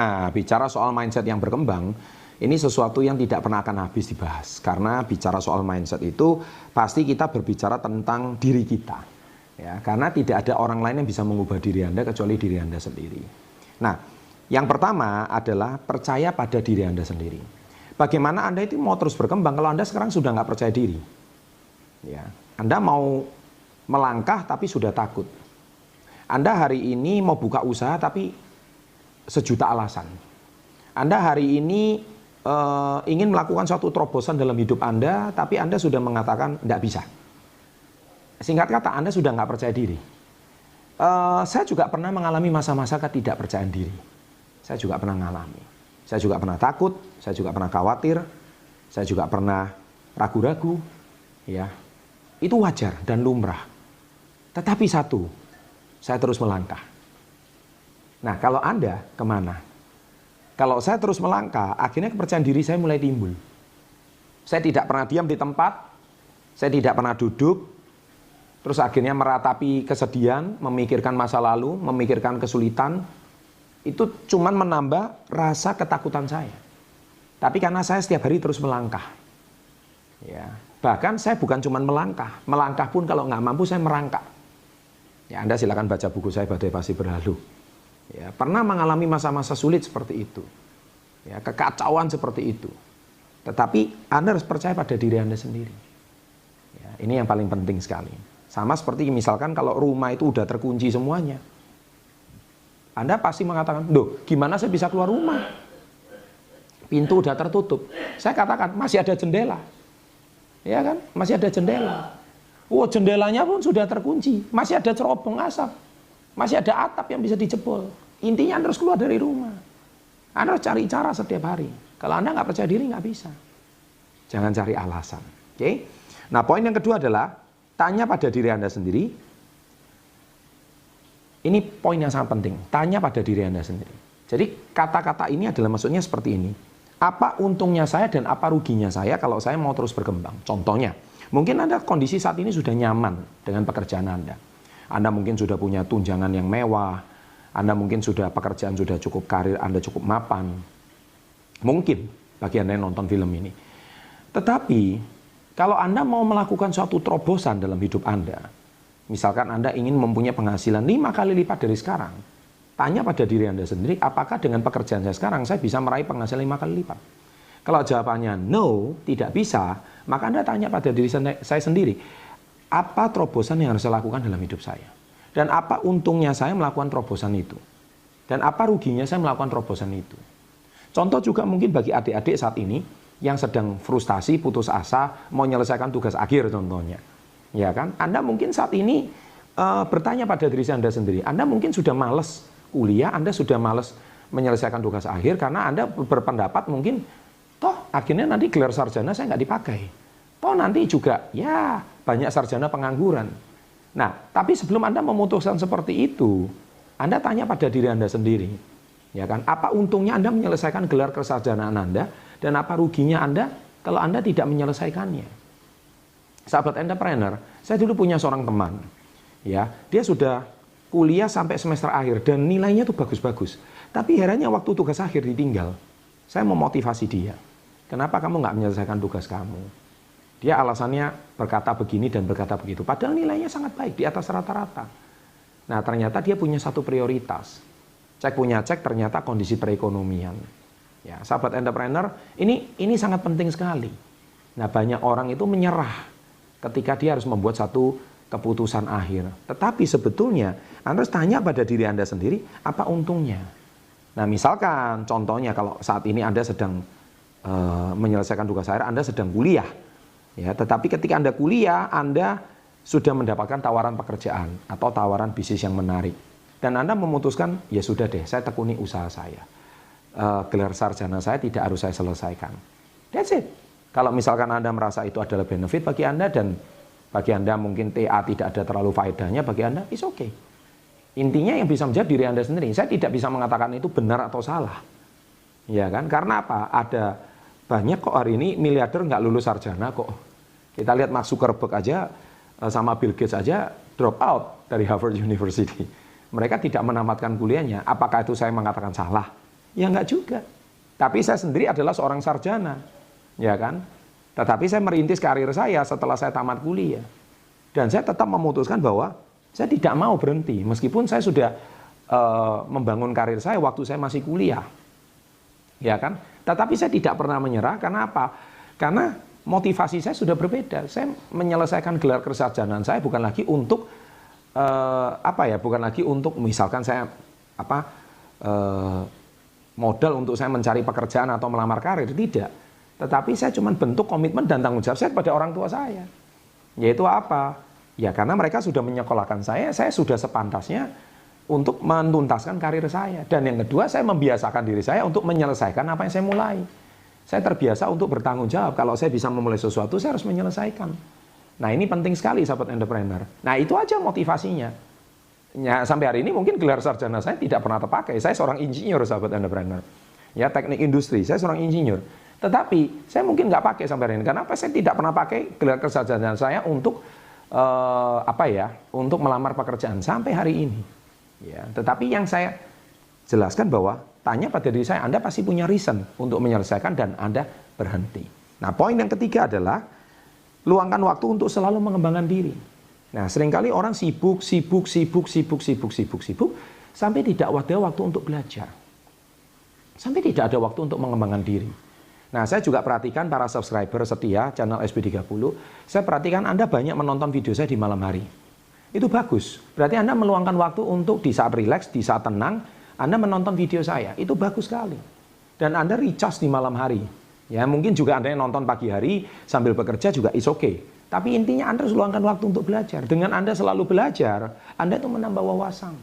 Nah, bicara soal mindset yang berkembang, ini sesuatu yang tidak pernah akan habis dibahas. Karena bicara soal mindset itu, pasti kita berbicara tentang diri kita. Ya, karena tidak ada orang lain yang bisa mengubah diri Anda kecuali diri Anda sendiri. Nah, yang pertama adalah percaya pada diri Anda sendiri. Bagaimana Anda itu mau terus berkembang kalau Anda sekarang sudah nggak percaya diri? Ya, Anda mau melangkah tapi sudah takut. Anda hari ini mau buka usaha tapi sejuta alasan. Anda hari ini ingin melakukan suatu terobosan dalam hidup Anda, tapi Anda sudah mengatakan tidak bisa. Singkat kata, Anda sudah nggak percaya diri. Saya juga pernah mengalami masa-masa ketidakpercayaan diri. Saya juga pernah mengalami. Saya juga pernah takut, saya juga pernah khawatir, saya juga pernah ragu-ragu. Ya, itu wajar dan lumrah. Tetapi satu, saya terus melangkah. Nah, kalau Anda kemana? Kalau saya terus melangkah, akhirnya kepercayaan diri saya mulai timbul. Saya tidak pernah diam di tempat, saya tidak pernah duduk, terus akhirnya meratapi kesedihan, memikirkan masa lalu, memikirkan kesulitan, itu cuman menambah rasa ketakutan saya. Tapi karena saya setiap hari terus melangkah. Ya, bahkan saya bukan cuman melangkah pun kalau nggak mampu saya merangkak. Ya, Anda silakan baca buku saya Badai Pasti Berlalu. Ya, pernah mengalami masa-masa sulit seperti itu, ya, kekacauan seperti itu. Tetapi Anda harus percaya pada diri Anda sendiri. Ya, ini yang paling penting sekali. Sama seperti misalkan kalau rumah itu udah terkunci semuanya, Anda pasti mengatakan, "Duh, gimana saya bisa keluar rumah? Pintu udah tertutup." Saya katakan, masih ada jendela. Ya kan? Masih ada jendela. Oh, jendelanya pun sudah terkunci, masih ada cerobong asap. Masih ada atap yang bisa dijebol. Intinya Anda harus keluar dari rumah. Anda harus cari cara setiap hari. Kalau Anda nggak percaya diri, nggak bisa. Jangan cari alasan. Oke? Nah, poin yang kedua adalah tanya pada diri Anda sendiri. Ini poin yang sangat penting. Tanya pada diri Anda sendiri. Jadi kata-kata ini adalah maksudnya seperti ini. Apa untungnya saya dan apa ruginya saya kalau saya mau terus berkembang? Contohnya, mungkin Anda kondisi saat ini sudah nyaman dengan pekerjaan Anda. Anda mungkin sudah punya tunjangan yang mewah, Anda mungkin sudah pekerjaan sudah cukup, karir Anda cukup mapan. Mungkin bagi Anda yang nonton film ini. Tetapi kalau Anda mau melakukan suatu terobosan dalam hidup Anda, misalkan Anda ingin mempunyai penghasilan 5 kali lipat dari sekarang, tanya pada diri Anda sendiri, apakah dengan pekerjaan saya sekarang saya bisa meraih penghasilan 5 kali lipat? Kalau jawabannya no, tidak bisa, maka Anda tanya pada diri saya sendiri, apa terobosan yang harus saya lakukan dalam hidup saya? Dan apa untungnya saya melakukan terobosan itu? Dan apa ruginya saya melakukan terobosan itu? Contoh juga mungkin bagi adik-adik saat ini yang sedang frustasi, putus asa, mau menyelesaikan tugas akhir contohnya. Ya kan? Anda mungkin saat ini bertanya pada diri Anda sendiri. Anda mungkin sudah malas kuliah, Anda sudah malas menyelesaikan tugas akhir karena Anda berpendapat mungkin, toh akhirnya nanti gelar sarjana saya nggak dipakai. Toh nanti juga, ya banyak sarjana pengangguran. Nah, tapi sebelum Anda memutuskan seperti itu, Anda tanya pada diri Anda sendiri. Ya kan? Apa untungnya Anda menyelesaikan gelar kesarjanaan Anda, dan apa ruginya Anda kalau Anda tidak menyelesaikannya? Sahabat entrepreneur, saya dulu punya seorang teman. Ya, dia sudah kuliah sampai semester akhir, dan nilainya tuh bagus-bagus. Tapi herannya waktu tugas akhir ditinggal. Saya memotivasi dia. Kenapa kamu nggak menyelesaikan tugas kamu? Dia alasannya berkata begini dan berkata begitu. Padahal nilainya sangat baik, di atas rata-rata. Nah, ternyata dia punya satu prioritas. Cek ternyata kondisi perekonomian. Ya, sahabat entrepreneur, ini sangat penting sekali. Nah, banyak orang itu menyerah ketika dia harus membuat satu keputusan akhir. Tetapi sebetulnya, Anda harus tanya pada diri Anda sendiri, apa untungnya? Nah, misalkan contohnya kalau saat ini Anda sedang menyelesaikan tugas akhir, Anda sedang kuliah. Ya, tetapi ketika Anda kuliah, Anda sudah mendapatkan tawaran pekerjaan atau tawaran bisnis yang menarik. Dan Anda memutuskan, ya sudah deh, saya tekuni usaha saya. Gelar sarjana saya tidak harus saya selesaikan. That's it. Kalau misalkan Anda merasa itu adalah benefit bagi Anda, dan bagi Anda mungkin TA tidak ada terlalu faedahnya, bagi Anda, it's okay. Intinya yang bisa menjadi diri Anda sendiri. Saya tidak bisa mengatakan itu benar atau salah. Ya kan? Karena apa? Ada banyak kok hari ini miliarder nggak lulus sarjana kok. Kita lihat Mark Zuckerberg aja sama Bill Gates aja drop out dari Harvard University. Mereka tidak menamatkan kuliahnya. Apakah itu saya mengatakan salah? Ya enggak juga. Tapi saya sendiri adalah seorang sarjana, ya kan? Tetapi saya merintis karir saya setelah saya tamat kuliah. Dan saya tetap memutuskan bahwa saya tidak mau berhenti. Meskipun saya sudah membangun karir saya waktu saya masih kuliah. Ya kan? Tetapi saya tidak pernah menyerah. Karena apa? Karena motivasi saya sudah berbeda. Saya menyelesaikan gelar kesarjanaan saya bukan lagi untuk bukan lagi untuk misalkan saya modal untuk saya mencari pekerjaan atau melamar karir, tidak. Tetapi saya cuma bentuk komitmen dan tanggung jawab saya kepada orang tua saya. Yaitu apa? Ya karena mereka sudah menyekolahkan saya sudah sepantasnya untuk menuntaskan karir saya. Dan yang kedua, saya membiasakan diri saya untuk menyelesaikan apa yang saya mulai. Saya terbiasa untuk bertanggung jawab. Kalau saya bisa memulai sesuatu, saya harus menyelesaikan. Nah ini penting sekali sahabat entrepreneur. Nah itu aja motivasinya. Ya, sampai hari ini mungkin gelar sarjana saya tidak pernah terpakai. Saya seorang insinyur sahabat entrepreneur. Ya teknik industri, saya seorang insinyur. Tetapi saya mungkin nggak pakai sampai hari ini. Kenapa? Saya tidak pernah pakai gelar kesarjanaan saya untuk untuk melamar pekerjaan sampai hari ini. Ya, tetapi yang saya jelaskan bahwa tanya pada diri saya, Anda pasti punya reason untuk menyelesaikan dan Anda berhenti. Nah, poin yang ketiga adalah luangkan waktu untuk selalu mengembangkan diri. Nah, seringkali orang sibuk sampai tidak ada waktu untuk belajar. Sampai tidak ada waktu untuk mengembangkan diri. Nah, saya juga perhatikan para subscriber setia channel SB30. Saya perhatikan Anda banyak menonton video saya di malam hari. Itu bagus. Berarti Anda meluangkan waktu untuk di saat rileks, di saat tenang, Anda menonton video saya. Itu bagus sekali. Dan Anda recharge di malam hari. Ya, mungkin juga Anda yang nonton pagi hari sambil bekerja juga is okay. Tapi intinya Anda harus luangkan waktu untuk belajar. Dengan Anda selalu belajar, Anda itu menambah wawasan.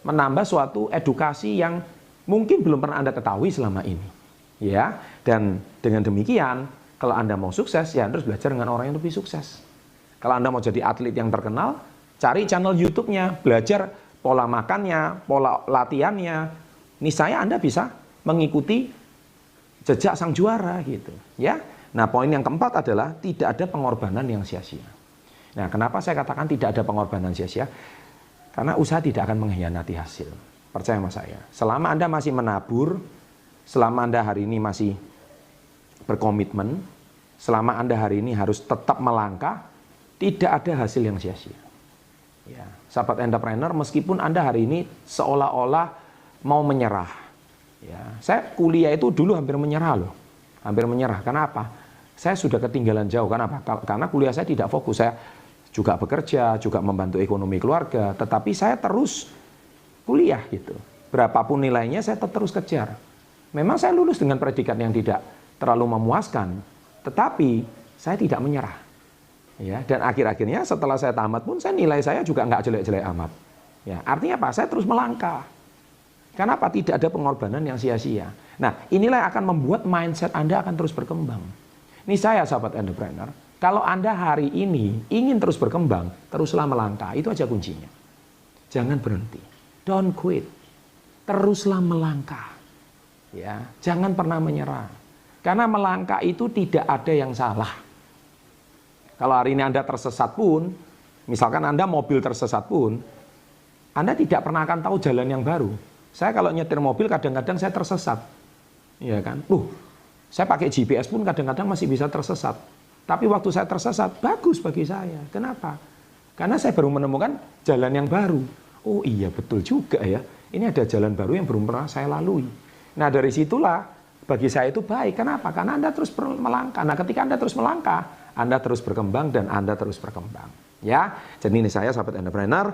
Menambah suatu edukasi yang mungkin belum pernah Anda ketahui selama ini. Ya, dan dengan demikian, kalau Anda mau sukses, ya Anda harus belajar dengan orang yang lebih sukses. Kalau Anda mau jadi atlet yang terkenal, cari channel YouTube-nya, belajar pola makannya, pola latihannya. Niscaya Anda bisa mengikuti jejak sang juara gitu, ya. Nah, poin yang keempat adalah tidak ada pengorbanan yang sia-sia. Nah, kenapa saya katakan tidak ada pengorbanan sia-sia? Karena usaha tidak akan mengkhianati hasil. Percaya sama saya. Selama Anda masih menabur, selama Anda hari ini masih berkomitmen, selama Anda hari ini harus tetap melangkah, tidak ada hasil yang sia-sia. Ya, sahabat entrepreneur, meskipun Anda hari ini seolah-olah mau menyerah. Ya, saya kuliah itu dulu hampir menyerah loh. Hampir menyerah. Kenapa? Saya sudah ketinggalan jauh. Kenapa? Karena kuliah saya tidak fokus. Saya juga bekerja, juga membantu ekonomi keluarga. Tetapi saya terus kuliah gitu. Berapapun nilainya saya terus kejar. Memang saya lulus dengan predikat yang tidak terlalu memuaskan. Tetapi saya tidak menyerah. Ya, dan akhir-akhirnya setelah saya tamat pun nilai saya juga nggak jelek-jelek amat. Ya, artinya apa? Saya terus melangkah. Kenapa? Tidak ada pengorbanan yang sia-sia. Nah, inilah yang akan membuat mindset Anda akan terus berkembang. Ini saya sahabat entrepreneur. Kalau Anda hari ini ingin terus berkembang, teruslah melangkah. Itu aja kuncinya. Jangan berhenti. Don't quit. Teruslah melangkah. Ya, jangan pernah menyerah. Karena melangkah itu tidak ada yang salah. Kalau hari ini Anda tersesat pun, misalkan Anda mobil tersesat pun, Anda tidak pernah akan tahu jalan yang baru. Saya kalau nyetir mobil kadang-kadang saya tersesat. Ya kan? Saya pakai GPS pun kadang-kadang masih bisa tersesat. Tapi waktu saya tersesat, bagus bagi saya. Kenapa? Karena saya baru menemukan jalan yang baru. Oh iya, betul juga ya. Ini ada jalan baru yang belum pernah saya lalui. Nah, dari situlah bagi saya itu baik. Kenapa? Karena Anda terus melangkah. Nah, ketika Anda terus melangkah, Anda terus berkembang dan Anda terus berkembang. Ya, jadi ini saya sahabat entrepreneur.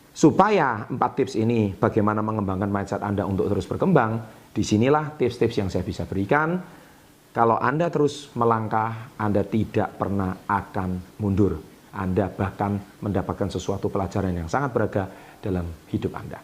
Supaya 4 tips ini bagaimana mengembangkan mindset Anda untuk terus berkembang, disinilah tips-tips yang saya bisa berikan. Kalau Anda terus melangkah, Anda tidak pernah akan mundur. Anda bahkan mendapatkan sesuatu pelajaran yang sangat berharga dalam hidup Anda.